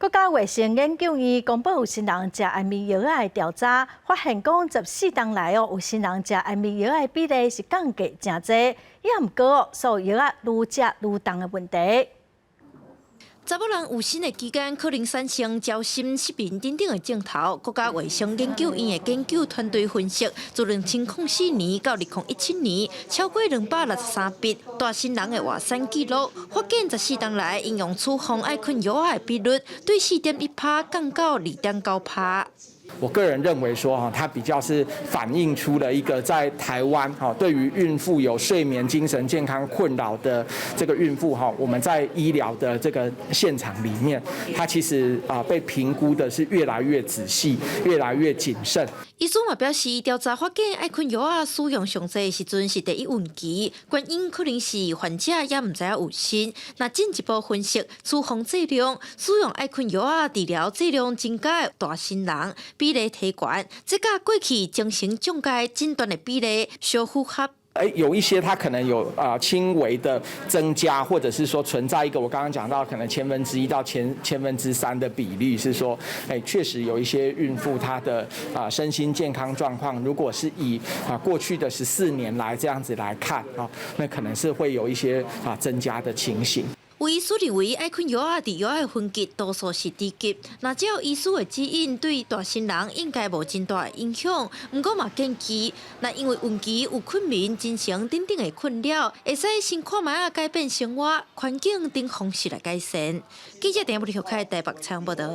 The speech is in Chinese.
国家卫生研究院公布有心人食安眠药仔的调查，发现讲14天来有心人食安眠药仔的比例是降低真济，也毋过所有药仔愈食愈重的问题。查某人有新的期间可能产生焦心、失眠等等的症头。国家卫生研究院的研究团队分析，自2004年到2017年，超过263笔大新人的活产记录，发现14天来应用处方爱困药仔的比率，对4.1%降到2.9%。我个人认为说，它比较是反映出了一个在台湾对于孕妇有睡眠、精神健康困扰的这个孕妇我们在医疗的这个现场里面，它其实被评估的是越来越仔细、越来越谨慎。医生也表示，调查发现爱困药仔使用上济的时阵是第一孕期，原因可能是患者也唔知影有新。那进一步分析处方剂量，使用爱困药仔治疗剂量增加的大新人比例提悬，这甲过去精神障碍诊断的比例相符合。有一些它可能有轻微的增加，或者是说存在一个我刚刚讲到可能1/1000到1/1003的比率，是说，确实有一些孕妇她的身心健康状况，如果是以过去的14年来这样子来看那可能是会有一些增加的情形。有医师认为，爱困药仔治药的分级多数是低级，那只要医师的指引对大新人应该无真大的影响。不过嘛建议，那因为孕期有困眠、精神等等的困扰，会使先看卖改变生活环境等方式来改善。记者电报李学凯台北采访报道。